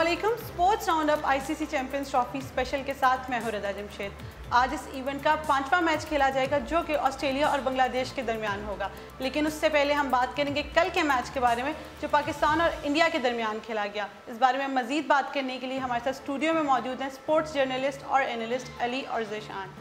अस्सलामुअलैकुम। Sports round up ICC champions trophy special के साथ मैं हूं रदा जमशेद। आज इस इवेंट का 5वां मैच खेला जाएगा जो कि ऑस्ट्रेलिया और बांग्लादेश के दरमियान होगा। लेकिन उससे पहले हम बात करेंगे कल के मैच के बारे में जो पाकिस्तान और इंडिया के दरमियान खेला गया। इस बारे में मजीद बात करने के लिए हमारे साथ स्टूडियो में मौजूद हैं स्पोर्ट्स जर्नलिस्ट और एनालिस्ट अली और ज़ेशान।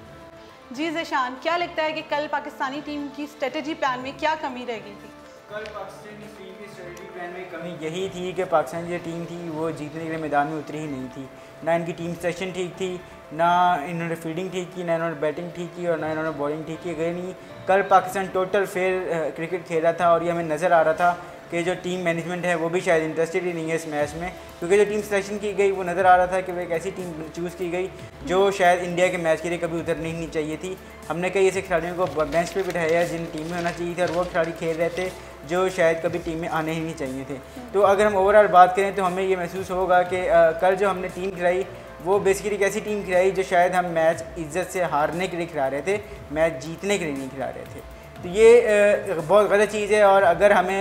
जी ज़ेशान, क्या लगता है कि कल पाकिस्तानी टीम की स्ट्रेटजी प्लान में क्या कमी रह गई थी? कल पाकिस्तानी टीम की स्ट्रेटजी प्लान में कमी यही थी कि पाकिस्तान जो टीम थी वो जीतने के लिए मैदान में उतरी ही नहीं थी। ना इनकी टीम सेशन ठीक थी, ना इन्होंने फील्डिंग ठीक की, ना इन्होंने बैटिंग ठीक की और ना इन्होंने बॉलिंग ठीक की। अगर नहीं कल पाकिस्तान टोटल फेयर क्रिकेट खेल रहा था और ये हमें नज़र आ रहा था कि जो टीम मैनेजमेंट है वो भी शायद इंटरेस्टेड ही नहीं है इस मैच में, क्योंकि जो टीम सिलेक्शन की गई वो नज़र आ रहा था कि वो एक ऐसी टीम चूज़ की गई जो शायद इंडिया के मैच के लिए कभी उतरनी ही नहीं चाहिए थी। हमने कई ऐसे खिलाड़ियों को बेंच पे बिठाया है जिन टीम में होना चाहिए था और वो खिलाड़ी खेल रहे थे जो शायद कभी टीम में आने ही नहीं चाहिए थे। तो अगर हम ओवरऑल बात करें तो हमें ये महसूस होगा कि कल जो हमने टीम खिलाई वो बेसिकली एक ऐसी टीम खिलाई जो शायद हम मैच इज्जत से हारने के लिए खिला रहे थे, मैच जीतने के लिए नहीं खिला रहे थे। तो ये बहुत गलत चीज़ है और अगर हमें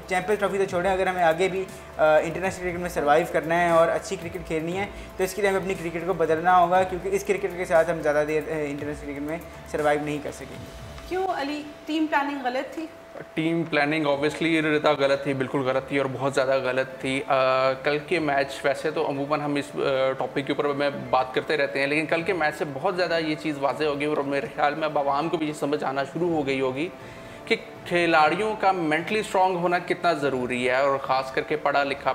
चैंपियंस ट्रॉफी तो छोड़ें, अगर हमें आगे भी इंटरनेशनल क्रिकेट में सर्वाइव करना है और अच्छी क्रिकेट खेलनी है तो इसके लिए हमें अपनी क्रिकेट को बदलना होगा, क्योंकि इस क्रिकेट के साथ हम ज़्यादा देर इंटरनेशनल क्रिकेट में सर्वाइव नहीं कर सकेंगे। क्यों अली, टीम प्लानिंग गलत थी? टीम प्लानिंग ऑब्वियसली रिता गलत थी, बिल्कुल गलत थी और बहुत ज़्यादा गलत थी। कल के मैच, वैसे तो अमूमन हम इस टॉपिक के ऊपर में बात करते रहते हैं, लेकिन कल के मैच से बहुत ज़्यादा ये चीज़ वाज़ेह होगी और मेरे ख्याल में अब आवाम को भी ये समझ आना शुरू हो गई होगी कि खिलाड़ियों का मेंटली स्ट्रांग होना कितना ज़रूरी है। और ख़ास करके पढ़ा लिखा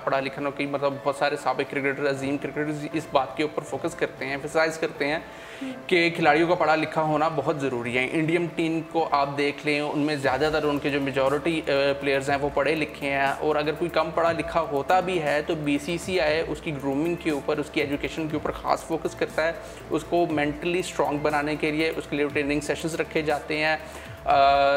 की मतलब बहुत सारे साबिक क्रिकेटर, अजीम क्रिकेटर इस बात के ऊपर फोकस करते हैं, एम्फसाइज करते हैं कि खिलाड़ियों का पढ़ा लिखा होना बहुत ज़रूरी है। इंडियन टीम को आप देख लें, उनमें ज़्यादातर उनके जो मेजॉरिटी प्लेयर्स हैं वो पढ़े लिखे हैं, और अगर कोई कम पढ़ा लिखा होता भी है तो BCCI उसकी ग्रूमिंग के ऊपर, उसकी एजुकेशन के ऊपर ख़ास फोकस करता है। उसको मेंटली स्ट्रांग बनाने के लिए उसके लिए ट्रेनिंग सेशंस रखे जाते हैं,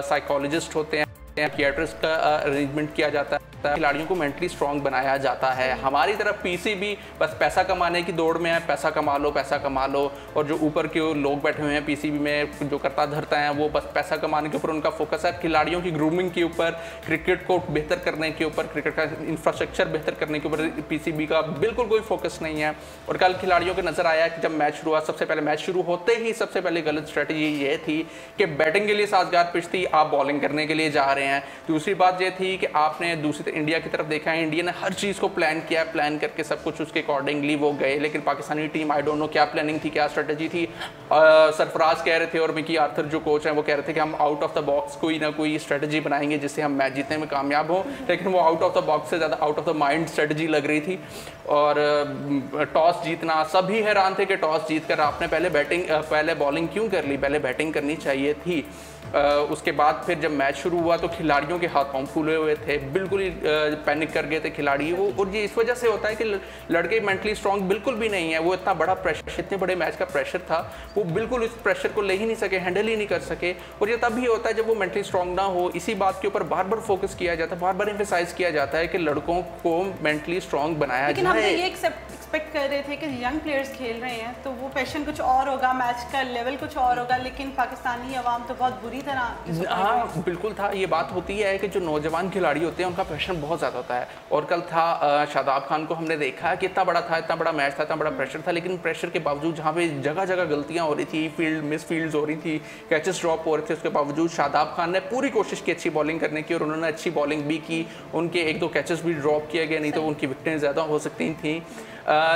साइकोलॉजिस्ट होते हैं, थिएटर्स का अरेंजमेंट किया जाता है, खिलाड़ियों को मेंटली स्ट्रांग बनाया जाता है। हमारी तरफ PCB बस पैसा कमाने की दौड़ में है, पैसा कमा लो, और जो ऊपर के लोग बैठे हुए हैं PCB में जो करता धरता है वो बस पैसा कमाने के ऊपर उनका फोकस है। खिलाड़ियों की ग्रूमिंग के ऊपर, क्रिकेट को बेहतर करने के ऊपर, क्रिकेट का इंफ्रास्ट्रक्चर बेहतर करने के ऊपर PCB का बिल्कुल कोई फोकस नहीं है। और कल खिलाड़ियों को नजर आया कि जब मैच शुरू हुआ, सबसे पहले मैच शुरू होते ही सबसे पहले गलत स्ट्रेटजी ये थी कि बैटिंग के लिए साजगार पिच थी, आप बॉलिंग करने के लिए जा रहे हैं। दूसरी बात ये थी कि आपने दूसरी इंडिया की तरफ देखा है, इंडिया ने हर चीज़ को प्लान किया, प्लान करके सब कुछ उसके अकॉर्डिंगली वो गए, लेकिन Pakistani team I don't know क्या प्लानिंग थी, क्या स्ट्रेटजी थी। सरफराज कह रहे थे और मिकी आर्थर जो कोच हैं वो कह रहे थे कि हम आउट ऑफ द बॉक्स कोई ना कोई स्ट्रेटजी बनाएंगे जिससे हम मैच जीतने में कामयाब हों, लेकिन वो आउट ऑफ द बॉक्स से ज़्यादा out of the mind strategy लग रही थी। और टॉस जीतना, सभी हैरान थे कि टॉस जीतकर आपने पहले बॉलिंग क्यों कर ली, पहले बैटिंग करनी चाहिए थी। उसके बाद फिर जब मैच शुरू हुआ तो खिलाड़ियों के हाथ पांव फूले हुए थे, बिल्कुल ही पैनिक कर गए थे खिलाड़ी वो, और ये इस वजह से होता है कि लड़के मेंटली स्ट्रांग बिल्कुल भी नहीं है। वो इतना बड़ा प्रेशर, इतने बड़े मैच का प्रेशर था, वो बिल्कुल उस प्रेशर को ले ही नहीं सके, हैंडल ही नहीं कर सके। और ये तब ही होता है जब वो मेंटली स्ट्रांग ना हो। इसी बात के ऊपर बार बार फोकस किया जाता है, बार बार एम्फसाइज किया जाता है कि लड़कों को मेंटली स्ट्रांग बनाया जाए। लेकिन हम ये एक्सपेक्ट कर रहे थे कि यंग प्लेयर्स खेल रहे हैं तो वो पैशन कुछ और होगा, मैच का लेवल कुछ और होगा, लेकिन पाकिस्तानी अवाम तो बहुत बुरी तरह। हाँ बिल्कुल था, ये बात होती है कि जो नौजवान खिलाड़ी होते हैं उनका पैशन बहुत ज़्यादा होता है। और कल था शादाब खान को हमने देखा कि इतना बड़ा मैच था, इतना बड़ा प्रेशर था, लेकिन प्रेशर के बावजूद जहाँ पे जगह जगह गलतियाँ हो रही थी, मिस फील्ड्स हो रही थी, कैचेस ड्रॉप हो रहे थे, उसके बावजूद शादाब खान ने पूरी कोशिश की अच्छी बॉलिंग करने की और उन्होंने अच्छी बॉलिंग भी की। उनके 1-2 कैचेस भी ड्रॉप किए गए, नहीं तो उनकी विकेटें ज़्यादा हो सकती थी।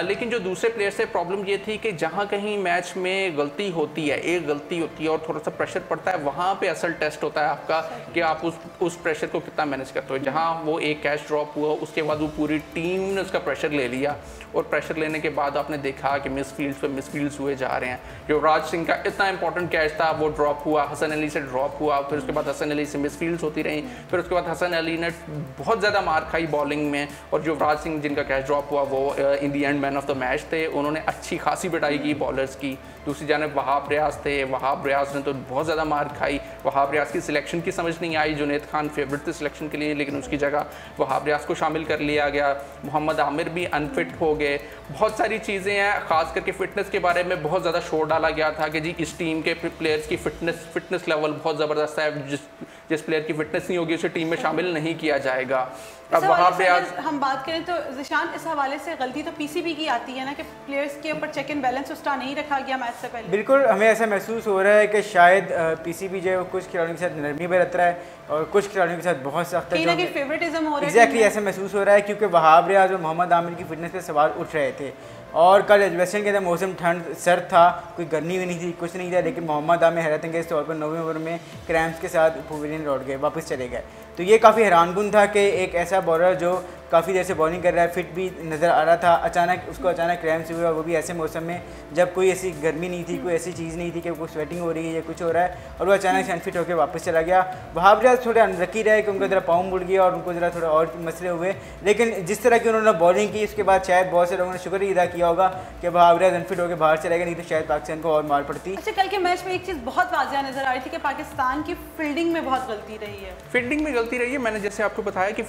लेकिन जो दूसरे प्लेयर से प्रॉब्लम ये थी कि जहाँ कहीं मैच में गलती होती है, एक गलती होती है और थोड़ा सा प्रेशर पड़ता है, वहाँ पे असल टेस्ट होता है आपका कि आप उस प्रेशर को कितना मैनेज करते हो। जहाँ वो एक कैच ड्रॉप हुआ उसके बाद वो पूरी टीम ने उसका प्रेशर ले लिया, और प्रेशर लेने के बाद आपने देखा कि मिस फील्ड्स हुए जा रहे हैं। युवराज सिंह का इतना इंपॉर्टेंट कैच था वो ड्रॉप हुआ, हसन अली से ड्रॉप हुआ, फिर उसके बाद हसन अली से मिस फील्ड्स होती रहीं, फिर उसके बाद हसन अली ने बहुत ज़्यादा मार खाई बॉलिंग में, और युवराज सिंह जिनका कैच ड्रॉप हुआ वो in the end man of the match थे, उन्होंने अच्छी खासी पिटाई की बॉलर्स की। दूसरी जानब वहाब रियाज थे, वहाब रियाज ने तो बहुत ज़्यादा मार खाई। वहाब रियाज की सिलेक्शन की समझ नहीं आई, Junaid Khan favourite the selection के लिए, लेकिन उसकी जगह वहाब रियाज को शामिल कर लिया गया। मोहम्मद आमिर भी अनफिट हो गए। बहुत सारी चीज़ें हैं, ख़ास करके फ़िटनेस के बारे में बहुत ज़्यादा शोर डाला गया था कि जी इस टीम के प्लेयर्स की फ़िटनेस लेवल बहुत ज़बरदस्त है, जिस प्लेयर की फ़िटनेस नहीं होगी उसे टीम में शामिल नहीं किया जाएगा। अब वहाँ पे आज हम बात करें तो ज़िशान इस हवाले से गलती तो पीसीबी की आती है ना कि प्लेयर्स के ऊपर चेक एंड बैलेंस उसका नहीं रखा गया मैच से पहले। बिल्कुल, हमें ऐसा महसूस हो रहा है कि शायद पीसीबी जो है वो कुछ खिलाड़ियों के साथ नरमी बरत रहा है और कुछ खिलाड़ियों के साथ बहुत सख्त है। फेवरेटिज्म हो रहा है। एग्जैक्टली ऐसा महसूस हो रहा है क्योंकि वहाब रियाज और मोहम्मद आमिर की फिटनेस पे सवाल उठ रहे थे और कल एजुकेशन के अंदर मौसम ठंड सर्द था, कोई गर्मी भी नहीं थी, कुछ नहीं था, लेकिन मोहम्मद आमिर हैरत अंगेज़ तौर पर 9वें ओवर में क्रैम्प्स के साथ पवेलियन लौट गए, वापस चले गए। तो ये काफ़ी हैरानकुन था कि एक ऐसा बॉलर जो काफ़ी देर से बॉलिंग कर रहा है, फिट भी नज़र आ रहा था, अचानक क्रैम्प्स हुए और वो भी ऐसे मौसम में जब कोई ऐसी गर्मी नहीं थी, कोई ऐसी चीज़ नहीं थी कि कोई स्वेटिंग हो रही है या कुछ हो रहा है, और वो अचानक से अनफिट होकर वापस चला गया। वहाब रियाज थोड़े अनलकी रहे कि उनका ज़रा पाँव मुड़ गया और उनको ज़रा थोड़ा और मसले हुए, लेकिन जिस तरह की उन्होंने बॉलिंग की उसके बाद शायद बहुत से लोगों ने शुक्र ही अदा किया होगा कि वहाब रियाज अनफिट होकर बाहर चला गया, नहीं तो शायद पाकिस्तान को और मार पड़ती। अच्छा, कल के मैच में एक चीज़ बहुत वाज़िया नज़र आ रही थी कि पाकिस्तान की फील्डिंग में बहुत गलती रही है। फील्डिंग में गलती रही है, मैंने जैसे आपको बताया कि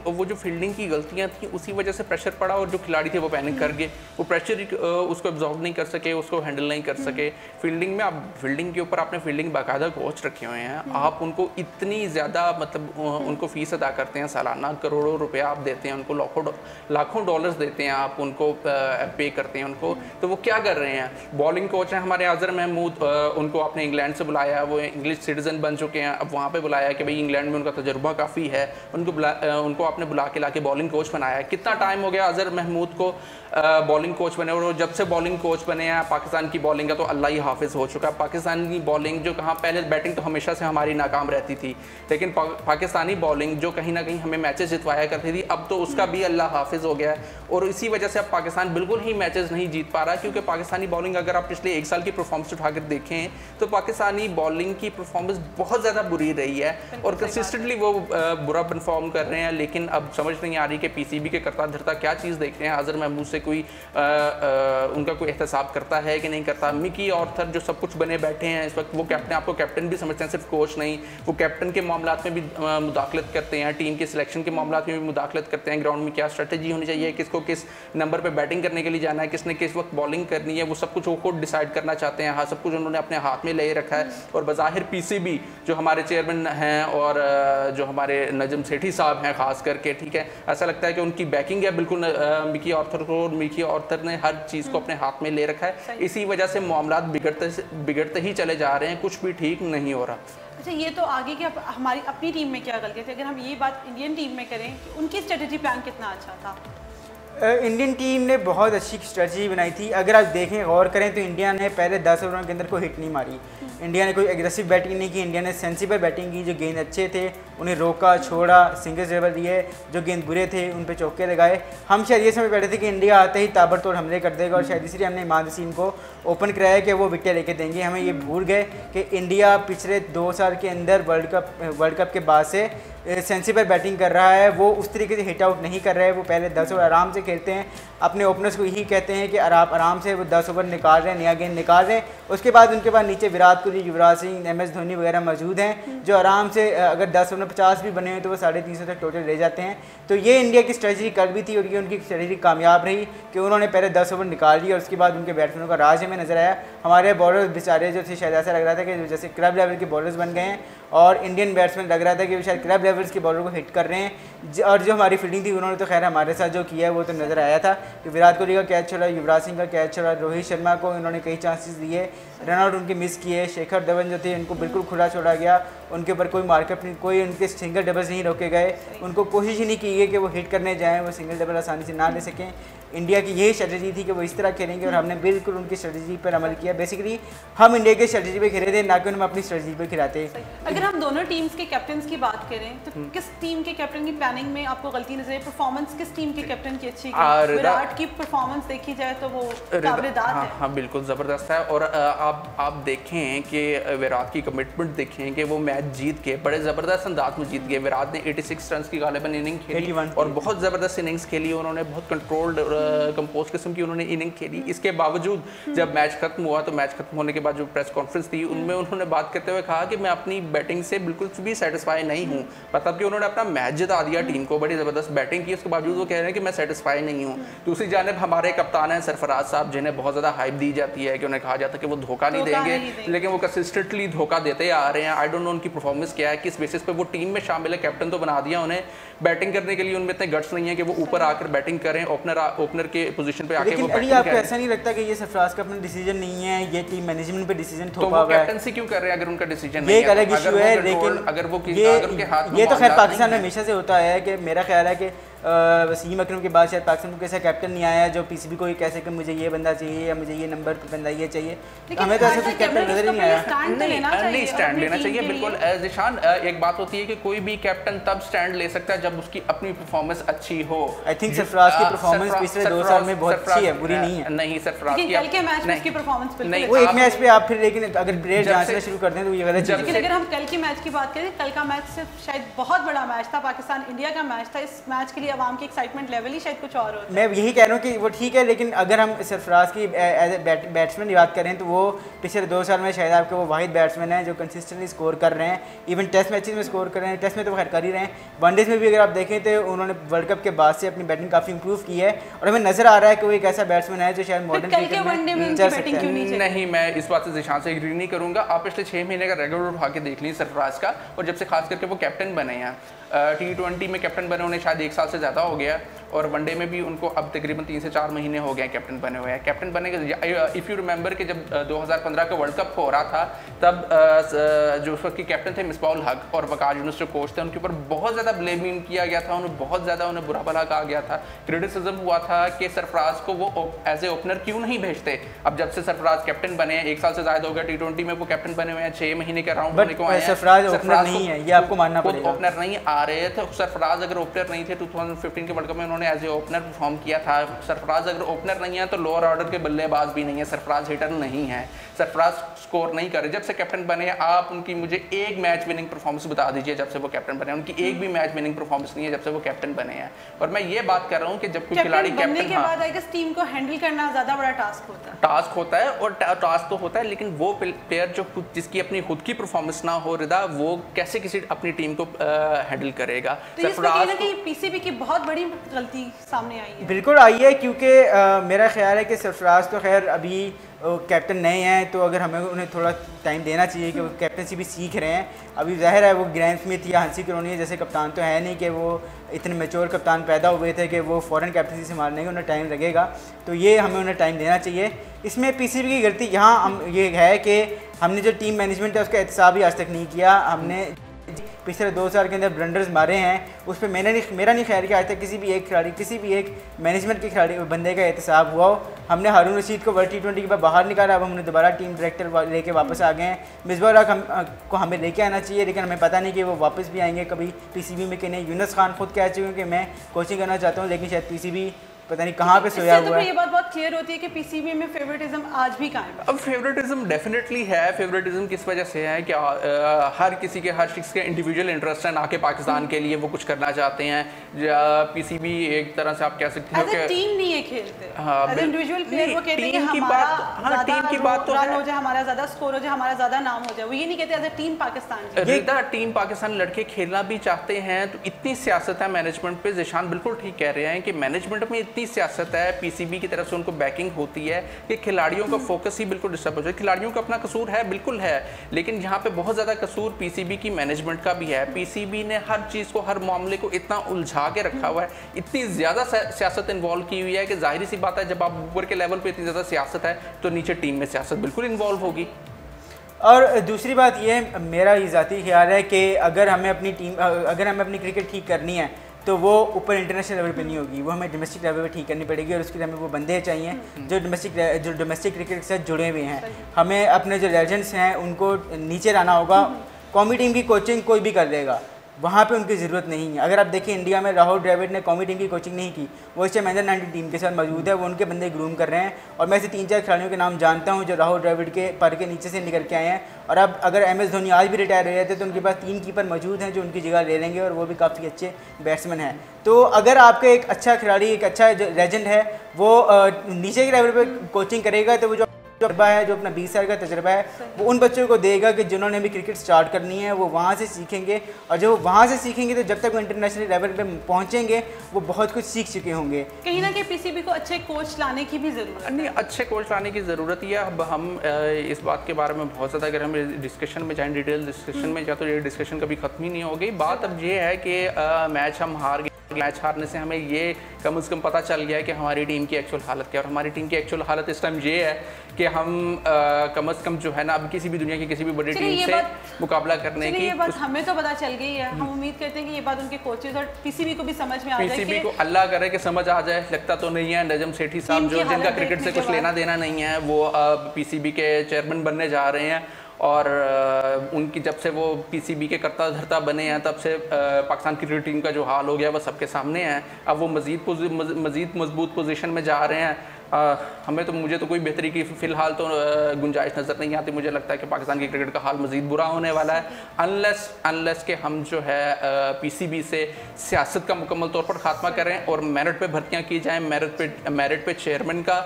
वो जो फील्डिंग की गलतियाँ थी उसी वजह से प्रेशर पड़ा और जो खिलाड़ी थे वो पैनिक कर गए, वो प्रेशर उसको एब्जॉर्ब नहीं कर सके, उसको हैंडल नहीं कर सके। फील्डिंग में आप फील्डिंग के ऊपर आपने फील्डिंग बाकायदा कोच रखे हुए हैं, आप उनको इतनी ज़्यादा मतलब उनको फीस अदा करते हैं, सालाना करोड़ों रुपया आप देते हैं उनको, लाखों डॉलर्स देते हैं आप उनको, पे करते हैं उनको, तो वो क्या कर रहे हैं। बॉलिंग कोच हैं हमारे अजहर महमूद, उनको आपने इंग्लैंड से बुलाया, वो इंग्लिश सिटीजन बन चुके हैं, अब वहाँ पे बुलाया कि भाई इंग्लैंड में उनका तजुर्बा काफ़ी है, उनको आपने बुला के लाके बॉलिंग कोच बनाया। कितना टाइम हो गया अजहर महमूद को बॉलिंग कोच बने, और जब से बॉलिंग कोच बने हैं पाकिस्तान की बॉलिंग का तो अल्लाह ही हाफिज़ हो चुका है। पाकिस्तानी बॉलिंग जो कहाँ पहले बैटिंग तो हमेशा से हमारी नाकाम रहती थी, लेकिन पाकिस्तानी बॉलिंग जो कहीं ना कहीं हमें मैचेस जितवाया करती थी, अब तो उसका भी अल्लाह हाफिज़ हो गया है, और इसी वजह से अब पाकिस्तान बिल्कुल ही मैचेस नहीं जीत पा रहा, क्योंकि पाकिस्तानी बॉलिंग अगर आप पिछले 1 साल की परफॉर्मेंस उठाकर देखें तो पाकिस्तानी बॉलिंग की परफॉर्मेंस बहुत ज़्यादा बुरी रही है और कंसिस्टेंटली वो बुरा परफॉर्म कर रहे हैं। लेकिन अब समझ नहीं आ रही कि पीसीबी के करता धरता क्या चीज़ देख रहे हैं, अजहर महमूद से कोई उनका कोई एहतसाब करता है कि नहीं करता। मिकी ऑर्थर जो सब कुछ बने बैठे हैं इस वक्त, वो कैप्टन, आपको कैप्टन भी समझते हैं, सिर्फ कोच नहीं, वो कैप्टन के मामलात में भी मुदाखलत करते हैं, टीम के सिलेक्शन के मामलात में भी मुदाखलत करते हैं, ग्राउंड में क्या स्ट्रेटजी होनी चाहिए, किसको किस नंबर पर बैटिंग करने के लिए जाना है, किसने किस वक्त बॉलिंग करनी है, वो सब कुछ वो खुद डिसाइड करना चाहते हैं। हाँ, सब कुछ उन्होंने अपने हाथ में ले रखा है, और बज़ाहिर पीसीबी जो हमारे चेयरमैन हैं और जो हमारे नजम सेठी साहब हैं ख़ास करके, ठीक है, ऐसा लगता है कि उनकी बैकिंग है बिल्कुल मिकी ऑर्थर को, और मिकी ऑर्थर ने हर चीज़ को अपने हाथ में ले रखा है। इसी वजह से मामलात बिगड़ते ही चले जा रहे हैं, कुछ भी ठीक नहीं हो रहा। अच्छा, ये तो आगे की हमारी अपनी टीम में क्या गलती थी, अगर हम ये बात इंडियन टीम में करें कि उनकी स्ट्रेटजी प्लान कितना अच्छा था। इंडियन टीम ने बहुत अच्छी स्ट्रेटजी बनाई थी। अगर आप देखें, गौर करें तो इंडिया ने पहले 10 ओवरों के अंदर कोई हिट नहीं मारी, इंडिया ने कोई एग्रेसिव बैटिंग नहीं की, इंडिया ने सेंसिबल बैटिंग की, जो गेंद अच्छे थे उन्हें रोका, छोड़ा, सिंगल्स डबल दिए, जो गेंद बुरे थे उन पे चौके लगाए। हम शायद ये समझ बैठे थे कि इंडिया आते ही ताबड़तोड़ हमले कर देगा, और शायद इसलिए हमने इमाद वसीम को ओपन कराया कि वो विकेट लेके देंगे। हमें ये भूल गए कि इंडिया पिछले 2 साल के अंदर वर्ल्ड कप के बाद से सेंसिबल बैटिंग कर रहा है, वो उस तरीके से हिट आउट नहीं कर रहा है। वो पहले 10 ओवर आराम से खेलते हैं, अपने ओपनर्स को यही कहते हैं कि आप आराम से वो 10 ओवर निकाल रहे हैं, नया गेंद निकाल रहे हैं। उसके बाद उनके पास नीचे विराट कोहली, युवराज सिंह, MS धोनी वगैरह मौजूद हैं, जो आराम से अगर 10 ओवर में 50 भी बने हुए तो वो 350 तक टोटल ले जाते हैं। तो ये इंडिया की स्ट्रेटजी कल भी थी, और ये उनकी स्ट्रेटजी कामयाब रही कि उन्होंने पहले 10 ओवर निकाल लिया, और उसके बाद उनके बैट्समैनों का राज हमें नजर आया। हमारे बॉलर्स बेचारे जो थे, शायद ऐसा लग रहा था कि जैसे क्लब लेवल के बॉलर्स बन गए हैं, और इंडियन बैट्समैन लग रहा था कि शायद क्लब लेवल्स के बॉलर को हिट कर रहे हैं। और जो हमारी फील्डिंग थी उन्होंने तो खैर हमारे साथ जो किया है वो तो नज़र आया था कि विराट कोहली का कैच छोड़ा, युवराज सिंह का कैच छोड़ा, रोहित शर्मा को इन्होंने कई चांसेस दिए, रन आउट उनके मिस किए, शेखर धवन जो थे उनको बिल्कुल खुला छोड़ा गया, उनके ऊपर कोई मार्कअप नहीं, कोई उनके सिंगल डबल्स नहीं रोके गए, उनको कोशिश ही नहीं की गई कि वो हिट करने जाएँ, वो सिंगल डबल आसानी से ना ले सकें। इंडिया की यही स्ट्रेटजी थी कि वो इस तरह खेलेंगे, और हमने बिल्कुल उनकी स्ट्रेटजी पर अमल किया। बेसिकली हम इंडिया की स्ट्रेटजी पे खेले थे, ना कि हम अपनी स्ट्रेटजी पे खिलाते। अगर हम दोनों टीम्स के कैप्टन्स की बात करें तो किस टीम के कैप्टन की प्लानिंग में आपको गलती नजर आई, परफॉर्मेंस किस टीम के कैप्टन की अच्छी की? विराट की परफॉर्मेंस देखी जाए तो वो काबिल-ए-दाद है। हाँ, बिल्कुल ज़बरदस्त है। और आप आप देखें कि विराट की कमिटमेंट देखें कि वो मैच जीत के बड़े ज़बरदस्त अंदाज में जीत गए। विराट ने 86 रन की गालिबन इनिंग खेली और बहुत ज़बरदस्त इनिंग्स खेली। उन्होंने बहुत कंट्रोल्ड कंपोज किस्म की उन्होंने इनिंग खेली। इसके बावजूद जब मैच खत्म हुआ तो मैच खत्म होने के बाद जो प्रेस कॉन्फ्रेंस थी उनमें उन्होंने बात करते हुए कहा कि मैं अपनी बैटिंग से बिल्कुल भी सेटिस्फाई नहीं हूँ। मतलब कि उन्होंने अपना मैच जिता दिया टीम को, बड़ी ज़बरदस्त बैटिंग की, उसके बावजूद वो कह रहे हैं कि मैं सेटिस्फाई नहीं हूँ। दूसरी जानिब हमारे कप्तान हैं सरफराज साहब, जिन्हें बहुत ज़्यादा हाइप दी जाती है कि उन्हें कहा जाता है कि वो धोखा नहीं देंगे, लेकिन वो कंसिस्टेंटली धोखा देते आ रहे हैं। आई डोंट नो उनकी परफॉर्मेंस क्या है, किस बेसिस पे वो टीम में शामिल है। कैप्टन तो बना दिया उन्हें, बैटिंग करने के लिए उनमें इतने गट्स नहीं है कि वो ऊपर आकर बैटिंग करें, ओपनर के पोजीशन पे आके वो बैटिंग करें। आपको ऐसा नहीं लगता कि ये सरफराज का अपना डिसीजन नहीं है, ये टीम मैनेजमेंट पे डिसीजन थोपा हुआ है? तो वो कैप्टनसी क्यों कर रहे हैं अगर उनका डिसीजन नहीं है? ये एक अलग इशू है, लेकिन अगर वो उनके हाथ में, ये तो खैर पाकिस्तान में हमेशा से होता है कि मेरा ख्याल है कि वसीम अकरम के बाद शायद पाकिस्तान को ऐसा कैप्टन नहीं आया जो पीसीबी को कह सके मुझे ये बंदा चाहिए या मुझे ये नंबर बंदा ये चाहिए। हमें तो ऐसा कोई कैप्टन नजर नहीं आया। नहीं, स्टैंड लेना चाहिए बिल्कुल। जिशान, एक बात होती है कि कोई भी कैप्टन तब स्टैंड ले सकता है जब उसकी अपनी परफॉर्मेंस अच्छी हो। आई थिंक सरफराज की परफॉर्मेंस पिछले 2 साल में बहुत अच्छी है, बुरी नहीं है। नहीं, सरफराज की कल के मैच में उसकी परफॉर्मेंस बिल्कुल वो एक मैच पे आप फिर, लेकिन अगर प्लेयर जांचना शुरू कर दें तो ये गलत है। लेकिन अगर हम कल की मैच की बात करें, कल का मैच सिर्फ शायद बहुत बड़ा मैच था, पाकिस्तान इंडिया का मैच था। इस मैच के लिए आवाम की एक्साइटमेंट लेवल ही शायद कुछ और होता है। मैं यही कह रहा हूँ कि वो ठीक है, लेकिन अगर हम सरफराज की एज ए बैट्समैन की बात करें तो वो पिछले 2 साल में शायद आपके वो वाहिद बैट्समैन हैं जो कंसिस्टेंटली स्कोर कर रहे हैं। इवन टेस्ट मैचेस में स्कोर कर रहे हैं, टेस्ट में तो खैर कर ही रहे हैं, वनडेज में भी अगर आप देखें तो उन्होंने वर्ल्ड कप के बाद से अपनी बैटिंग काफ़ी इंप्रूव की है और हमें नजर आ रहा है कि वो एक ऐसा बैट्समैन है जो शायद मॉडर्न क्रिकेट में चल सकता है। नहीं, मैं इस बात से जिशान से एग्री नहीं करूँगा। आप पिछले 6 महीने का रेगुलर उठा के देख लीजिए सरफराज का, और जब से खास करके वो कैप्टन बने हैं, T20 में कैप्टन बने उन्हें शायद 1 साल से ज़्यादा हो गया, और वनडे में भी उनको अब तकरीबन 3 से 4 महीने हो गए कैप्टन बने हुए हैं। कैप्टन बने के इफ़ यू रिमेंबर कि जब 2015 का वर्ल्ड कप हो रहा था तब जो उस वक्त के कैप्टन थे मिसबाहुल हक और वकार यूनुस जो कोच थे, उनके ऊपर बहुत ज़्यादा ब्लेमिंग किया गया था, उन्हें बहुत ज़्यादा उन्हें बुरा भला कहा गया था। क्रिटिसिज्म हुआ था कि सरफराज को वो एज ए ओपनर क्यों नहीं भेजते। अब जब से सरफराज कैप्टन बने हैं, 1 साल से ज़्यादा हो गया, T20 में वो कैप्टन बने हुए हैं, 6 महीने का राउंड होने को आया है। सरफराज ओपनर नहीं है, ये आपको मानना पड़ेगा। ओपनर नहीं आ रहे थे सरफराज, अगर ओपनर नहीं थे 2015 के वर्ल्ड कप में उन्होंने एज ए ओपनर परफॉर्म किया था। सरफराज अगर ओपनर नहीं है तो लोअर ऑर्डर के बल्लेबाज भी नहीं है, सरफराज हिटर नहीं है, सरफराज स्कोर नहीं कर रहे। जब से कैप्टन बने आप उनकी मुझे एक मैच विनिंग परफॉर्मेंस बता दीजिए जब से वो कैप्टन बने। उनकी एक भी मैच विनिंग परफॉर्मेंस नहीं है जब से वो कैप्टन बने हैं। और मैं ये बात कर रहा हूँ कि जब कोई खिलाड़ी कैप्टन के बाद आई गेस टीम को हैंडल करना ज्यादा बड़ा टास्क होता है और टास्क तो होता है, लेकिन वो प्लेयर जो जिसकी अपनी खुद की परफॉर्मेंस ना हो रिदा, वो कैसे किसी अपनी टीम को हैंडल करेगा। सरफराज को पीसीबी की बहुत बड़ी गलती सामने आई है। बिल्कुल आई है, क्योंकि मेरा ख्याल है कि सरफराज तो खैर अभी कैप्टन नए हैं, तो अगर हमें उन्हें थोड़ा टाइम देना चाहिए कि वो कैप्टनसी भी सीख रहे हैं। अभी ज़ाहिर है वो ग्रैंड स्मिथ या हंसी करोनी जैसे कप्तान तो है नहीं कि वो इतने मैच्योर कप्तान पैदा हुए थे कि वो फ़ौरन कैप्टनसी संभालने के उन्हें टाइम लगेगा, तो ये हमें उन्हें टाइम देना चाहिए। इसमें पीसीबी की गलती यहाँ हम ये है कि हमने जो टीम मैनेजमेंट है उसका एहतसाब ही आज तक नहीं किया। हमने पिछले 2 साल के अंदर ब्लंडर्स मारे हैं, उस पर मेरा नहीं ख्याल कि आज तक किसी भी एक खिलाड़ी, किसी भी एक मैनेजमेंट के खिलाड़ी बंदे का एहतसाब हुआ हो। हमने हारून रशीद को वर्ल्ड T20 के बाद बाहर निकाला, अब हमने दोबारा टीम डायरेक्टर लेके वापस आ गए हैं। मिसबाहुल हक को हमें लेके आना चाहिए, लेकिन हमें पता नहीं कि वो वापस भी आएंगे कभी पीसीबी में कि नहीं। यूनुस खान खुद कह चुके हैं कि मैं कोचिंग करना चाहता हूँ, लेकिन शायद पीसीबी पता नहीं कहाँ पे सोया हुआ है। ये बात बहुत क्लियर होती है कि पीसीबी में फेवरेटिज्म आज भी कायम है। अब फेवरेटिज्म डेफिनेटली है। फेवरेटिज्म किस वजह से है कि हर किसी के, हर शख्स के इंडिविजुअल इंटरेस्ट है ना कि पाकिस्तान के लिए वो कुछ करना चाहते हैं। पीसीबी एक तरह से आप कह सकते हो कि टीम नहीं है खेलते, एज इंडिविजुअल प्लेयर वो कहते हैं कि हमारा टीम की बात तो रन हो जाए, हमारा ज्यादा स्कोर हो जाए, हमारा ज्यादा नाम हो जाए। वो ये नहीं कहते as a team Pakistan. Rida, team Pakistan लड़के खेलना भी चाहते हैं, तो इतनी सियासत है मैनेजमेंट पे। जिशान बिल्कुल ठीक कह रहे हैं कि मैनेजमेंट में इतनी सियासत है, पीसीबी की तरफ से उनको बैकिंग होती है कि खिलाड़ियों का फोकस ही बिल्कुल डिस्टर्ब हो जाए। खिलाड़ियों का अपना कसूर है, बिल्कुल है, लेकिन यहाँ पे बहुत ज़्यादा कसूर पीसीबी की मैनेजमेंट का भी है। पीसीबी ने हर चीज़ को, हर मामले को इतना उलझा के रखा हुआ है, इतनी ज़्यादा सियासत इन्वॉल्व की हुई है कि जाहिर सी बात है जब आप ऊपर के लेवल पर इतनी ज़्यादा सियासत है तो नीचे टीम में सियासत बिल्कुल इन्वॉल्व होगी। और दूसरी बात यह, मेरा ये ज़ाती ख्याल है कि अगर हमें अपनी क्रिकेट ठीक करनी है तो वो ऊपर इंटरनेशनल लेवल पे नहीं होगी, वो हमें डोमेस्टिक लेवल पे ठीक करनी पड़ेगी। और उसके लिए हमें वो बंदे चाहिए जो डोमेस्टिक क्रिकेट के साथ जुड़े हुए हैं। हमें अपने जो लेजेंड्स हैं उनको नीचे लाना होगा। कौमी टीम की कोचिंग कोई भी कर देगा, वहाँ पे उनकी ज़रूरत नहीं है। अगर आप देखिए इंडिया में राहुल द्रविड़ ने कौमी टीम की कोचिंग नहीं की, वो इस टाइम अंडर-19 टीम के साथ मौजूद है, वो उनके बंदे ग्रूम कर रहे हैं। और मैं ऐसे 3-4 खिलाड़ियों के नाम जानता हूँ जो राहुल द्रविड़ के पर के नीचे से निकल के आए हैं। और अब अगर MS धोनी आज भी रिटायर हो जाते तो उनके पास 3 कीपर मौजूद हैं जो उनकी जगह ले लेंगे, और वो भी काफ़ी अच्छे बैट्समैन हैं। तो अगर आपका एक अच्छा खिलाड़ी, एक अच्छा जो लेजेंड है, वो नीचे के लेवल पर कोचिंग करेगा, तो वो जो तजर्बा है, जो अपना 20 साल का तजर्बा है, वो उन बच्चों को देगा कि जिन्होंने भी क्रिकेट स्टार्ट करनी है, वो वहाँ से सीखेंगे। और जब वो वहाँ से सीखेंगे तो जब तक वो इंटरनेशनल लेवल पे पहुँचेंगे वो बहुत कुछ सीख चुके होंगे। कहीं ना कहीं PCB को अच्छे कोच लाने की भी ज़रूरत है। नहीं, अच्छे कोच लाने की ज़रूरत ही है। अब हम इस बात के बारे में बहुत ज़्यादा अगर हम डिस्कशन में जाएँ, डिटेल डिस्कशन में जाए, तो ये डिस्कशन कभी ख़त्म ही नहीं होगी। बात अब ये है कि मैच हम हार गए, मैच हारने से हमें ये कम से कम पता चल गया है कि हमारी टीम की एक्चुअल हालत क्या है। और हमारी टीम की एक्चुअल हालत इस टाइम ये है कि हम कम से कम जो है ना, अब किसी भी दुनिया की किसी भी बड़ी टीम से मुकाबला करने की, ये बात हमें तो पता चल गई है। हम उम्मीद करते हैं कि ये बात उनके कोचेज और PCB को भी समझ में आ जाए। PCB को अल्लाह करे कि समझ आ जाए, लगता तो नहीं है। नजम सेठी साहब जो जिनका क्रिकेट से कुछ लेना देना नहीं है, वो PCB के चेयरमैन बनने जा रहे हैं। और उनकी जब से वो PCB के करता धरता बने हैं, तब से पाकिस्तान क्रिकेट टीम का जो हाल हो गया वो सबके सामने है। अब वो मज़ीद मजबूत पोजीशन में जा रहे हैं। हमें तो, मुझे तो कोई बेहतरी की फ़िलहाल तो गुंजाइश नज़र नहीं आती। मुझे लगता है कि पाकिस्तान की क्रिकेट का हाल मज़ीद बुरा होने वाला है, अनलेस कि हम जो है PCB से सियासत का मुकम्मल तौर पर ख़ात्मा करें और मेरिट पे भर्तियाँ की जाएँ, मेरिट पे चेयरमैन का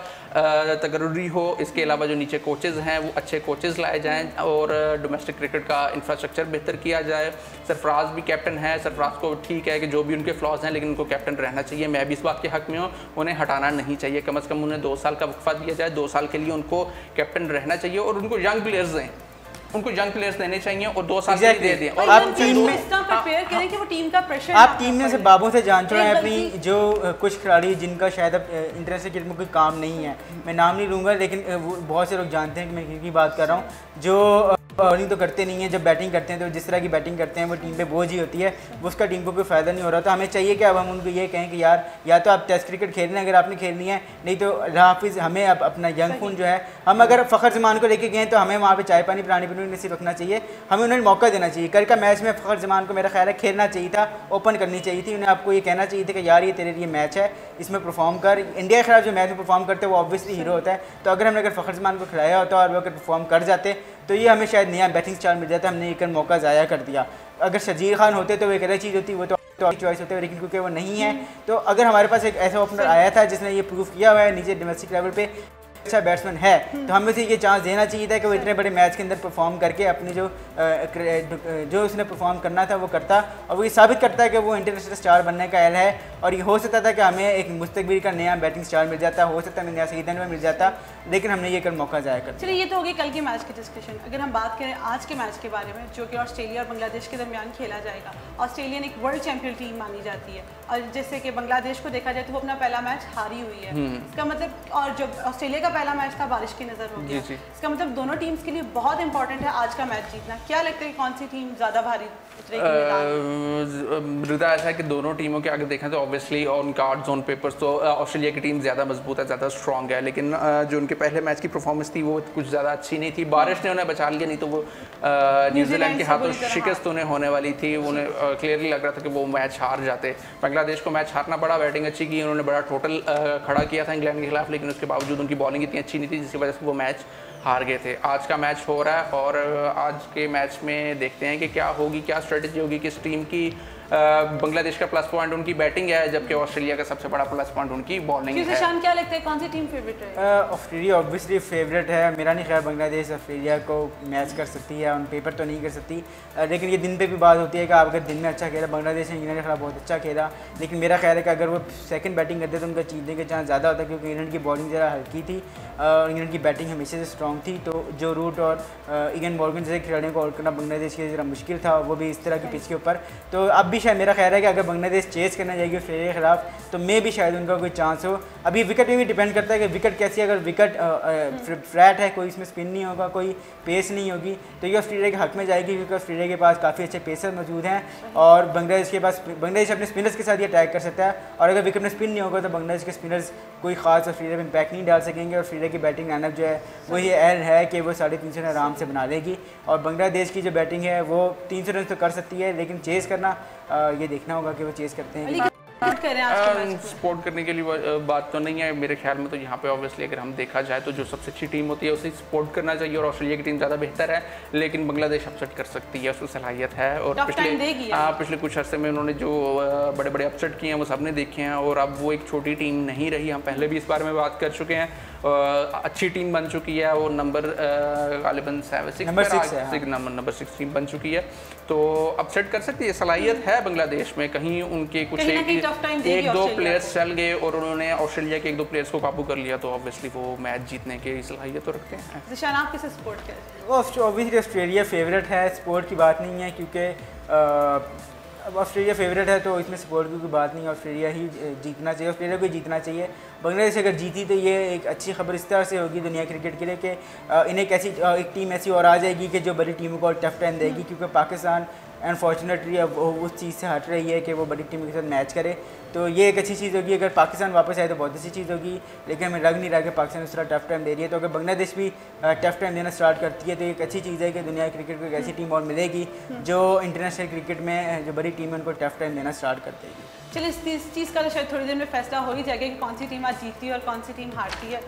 तकर्री हो। इसके अलावा जो नीचे कोचेज़ हैं वो अच्छे कोचेज़ लाए जाएँ और डोमेस्टिक क्रिकेट का इंफ्रास्ट्रक्चर बेहतर किया जाए। सरफराज भी कैप्टन है, सरफराज को ठीक है कि जो भी उनके फ्लॉज हैं, लेकिन उनको कैप्टन रहना चाहिए। मैं भी इस बात के हक़ में हूँ, उन्हें हटाना नहीं चाहिए। कम से कम उन्हें 2 साल का वक्फा दिया जाए, 2 साल के लिए उनको कैप्टन रहना चाहिए। और उनको यंग प्लेयर्स दें, उनको यंग प्लेयर्स देने चाहिए और 2 साल दे दें। और आप टीम में प्रिपेयर करें कि वो टीम का प्रेशर, आप टीम में से बाबू से जान चुके हैं अपनी जो कुछ खिलाड़ी जिनका शायद अब इंटरनेशनल क्रिकेट में कोई काम नहीं है, मैं नाम नहीं लूँगा, लेकिन बहुत से लोग जानते हैं कि मैं किसकी बात कर रहा हूँ, जो बॉलिंग तो करते नहीं है, जब बैटिंग करते हैं तो जिस तरह की बैटिंग करते हैं वो टीम पे बोझ ही होती है, वो उसका टीम को कोई फ़ायदा नहीं हो रहा। तो हमें चाहिए कि अब हम उनको ये कहें कि यार, या तो आप टेस्ट क्रिकेट खेलना अगर आपने खेलनी है, नहीं तो हाफिज़ हमें अब अपना यंग खून जो है, हम अगर फ़खर जमान को लेके गए तो हमें वहाँ पे चाय पानी पिलाने पर नसीब रखना चाहिए, हमें उन्हें मौका देना चाहिए। कल का मैच में फ़खर जमान को मेरा ख्याल है खेलना चाहिए था, ओपन करनी चाहिए थी, उन्हें आपको ये कहना चाहिए था कि यार ये तेरे लिए मैच है, इसमें परफॉर्म कर। इंडिया के खिलाफ जो मैच में परफॉर्म करते हैं वो ऑब्वियसली हीरो होता है। तो अगर हमने फ़खर जमान को खिलाया होता और वो अगर परफॉर्म कर जाते तो ये हमें शायद नया बैटिंग स्टाइल मिल जाता, हमने एक मौका ज़ाया कर दिया। अगर शजीर खान होते तो वो एक अलग चीज़ होती, वो तो चॉइस होते हैं, लेकिन क्योंकि वो नहीं है, तो अगर हमारे पास एक ऐसा ओपनर आया था जिसने ये प्रूव किया हुआ है नीचे डोमेस्टिक लेवल पे अच्छा बैट्समैन है, तो हमें से ये चांस देना चाहिए था कि वो इतने बड़े मैच के अंदर परफॉर्म करके अपनी जो उसने परफॉर्म करना था वो करता, और वो ये साबित करता है कि वो इंटरनेशनल स्टार बनने का अहल है। और ये हो सकता था कि हमें एक मुस्तकबिल का नया बैटिंग स्टार मिल जाता, हो सकता है नया सीजन में मिल जाता, लेकिन हमने ये कल मौका ज़ाया कर दिया। चलिए, ये तो हो गई कल के मैच की डिस्कशन। अगर हम बात करें आज के मैच के बारे में, जो कि ऑस्ट्रेलिया और बांग्लादेश के दरमियान खेला जाएगा। ऑस्ट्रेलिया एक वर्ल्ड चैंपियन टीम मानी जाती है, और जैसे कि बांग्लादेश को देखा जाए तो वो अपना पहला मैच हारी हुई है। इसका मतलब, और जब ऑस्ट्रेलिया का पहला मैच था बारिश की नज़र हो गया, इसका मतलब दोनों टीम्स के लिए बहुत इंपॉर्टेंट है आज का मैच जीतना। क्या लगता है कौन सी टीम ज़्यादा भारी मृदा? ऐसा है कि दोनों टीमों के अगर देखें तो obviously on cards on papers तो ऑस्ट्रेलिया की टीम ज़्यादा मजबूत है, ज़्यादा स्ट्रॉन्ग है, लेकिन जो उनके पहले मैच की परफॉर्मेंस थी वो कुछ ज़्यादा अच्छी नहीं थी। बारिश ने उन्हें बचा लिया, नहीं तो वो न्यूजीलैंड के हाथों शिकस्त उन्हें होने वाली थी। उन्हें क्लियरली लग रहा था कि वो मैच हार जाते। बांग्लादेश को मैच हारना पड़ा, बैटिंग अच्छी की, उन्होंने बड़ा टोटल खड़ा किया था इंग्लैंड के खिलाफ, लेकिन उसके बावजूद उनकी बॉलिंग इतनी अच्छी नहीं थी जिसकी वजह से वो मैच हार गए थे। आज का मैच हो रहा है और आज के मैच में देखते हैं कि क्या होगी, क्या स्ट्रेटजी होगी किस टीम की। बांग्लादेश का प्लस पॉइंट उनकी बैटिंग है, जबकि ऑस्ट्रेलिया का सबसे बड़ा प्लस पॉइंट उनकी बॉलिंग है। शान, क्या लगता है कौन सी टीम फेवरेट है? ऑस्ट्रेलिया ऑब्वियसली फेवरेट है। मेरा नहीं ख्याल बांग्लादेश ऑस्ट्रेलिया को मैच कर सकती है, ऑन पेपर तो नहीं कर सकती, लेकिन ये दिन पे भी बात होती है कि आप अगर दिन में अच्छा खेला, बांग्लादेश ने इंग्लैंड के खिलाफ बहुत अच्छा खेला, लेकिन मेरा ख्याल है कि अगर वो सेकंड बैटिंग करते तो उनका जीतने के चांस ज़्यादा होता, क्योंकि इंग्लैंड की बॉलिंग ज़रा हल्की थी और इंग्लैंड की बैटिंग हमेशा से स्ट्रॉन्ग थी। तो जो रूट और इगन मॉर्गन जैसे खिलाड़ियों को आउट करना बांग्लादेश के लिए ज़रा मुश्किल था, वो भी इस तरह की पिच के ऊपर। तो अब भी शायद मेरा ख्याल है कि अगर बांग्लादेश चेस करना जाएगी ऑस्ट्रेलिया के खिलाफ तो मे भी शायद उनका कोई चांस हो। अभी विकेट पे भी डिपेंड करता है कि विकेट कैसी है। अगर विकेट फ्लैट है, कोई इसमें स्पिन नहीं होगा, कोई पेस नहीं होगी, तो ये ऑस्ट्रेलिया के हक में जाएगी क्योंकि ऑस्ट्रेलिया के पास काफ़ी अच्छे पेसर मौजूद हैं और बांग्लादेश के पास बांग्लादेश अपने स्पिनर्स के साथ ये अटैक कर सकता है। और अगर विकेट में स्पिन नहीं होगा तो बांग्लादेश के स्पिनर्स कोई खास ऑस्ट्रेलिया में इंपैक्ट नहीं डाल सकेंगे। ऑस्ट्रेलिया की बैटिंग लाइनअप जो है वो ये है कि वो 350 रन आराम से बना लेगी और बांग्लादेश की जो बैटिंग है वो 300 रन तो कर सकती है, लेकिन चेस करना ये देखना होगा कि वो चेस करते हैं। सपोर्ट करने के लिए बात तो नहीं है मेरे ख्याल में। तो यहाँ पे ऑब्वियसली अगर हम देखा जाए तो जो सबसे अच्छी टीम होती है उसे सपोर्ट करना चाहिए और ऑस्ट्रेलिया की टीम ज़्यादा बेहतर है, लेकिन बांग्लादेश अपसेट कर सकती है, उसको सलाहियत है। और पिछले कुछ अर्से में उन्होंने जो बड़े बड़े अपसेट किए हैं वो सबने देखे हैं और अब वो एक छोटी टीम नहीं रही। हम पहले भी इस बारे में बात कर चुके हैं। अच्छी टीम बन चुकी है, वो नंबर गालिबन नंबर 6 टीम बन चुकी है, तो अपसेट कर सकती है, सलाहियत है बांग्लादेश में। कहीं उनके कुछ एक दो प्लेयर्स चल गए और उन्होंने ऑस्ट्रेलिया के एक दो प्लेयर्स को काबू कर लिया तो ऑब्वियसली वो मैच जीतने की सलाहियत तो रखते हैं। जिशान, आप किसे सपोर्ट करें? ऑब्वियसली ऑस्ट्रेलिया फेवरेट है, सपोर्ट की बात नहीं है क्योंकि अब ऑस्ट्रेलिया फेवरेट है तो इसमें सपोर्ट की कोई बात नहीं है। ऑस्ट्रेलिया ही जीतना चाहिए, ऑस्ट्रेलिया को जीतना चाहिए। बांग्लादेश अगर जीती तो ये एक अच्छी खबर इस तरह से होगी दुनिया क्रिकेट के लिए कि इन्हें एक टीम ऐसी और आ जाएगी कि जो बड़ी टीमों को टफ टाइम देगी, क्योंकि पाकिस्तान अनफॉर्चुनेटली अब उस चीज़ से हट रही है कि वो बड़ी टीम के साथ मैच करे। तो ये एक अच्छी चीज़ होगी। अगर पाकिस्तान वापस आए तो बहुत अच्छी चीज़ होगी, लेकिन हमें लग नहीं रहा कि पाकिस्तान उस तरह टफ टाइम दे रही है। तो अगर बांग्लादेश भी टफ टाइम देना स्टार्ट करती है तो एक अच्छी चीज़ है कि दुनिया क्रिकेट को एक ऐसी टीम और मिलेगी जो इंटरनेशनल क्रिकेट में जो बड़ी टीम है उनको टफ टाइम देना स्टार्ट कर देगी। चलिए, इस चीज़ का तो शायद थोड़ी देर में फैसला हो ही जाएगा कि कौन सी टीम आज जीतती है और कौन सी टीम हारती है।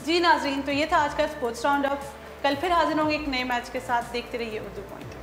जी नाज़रीन, तो ये था आज का स्पोर्ट्स राउंड अप। कल फिर हाजिर होंगे एक नए मैच के साथ। देखते रहिए उर्दू पॉइंट।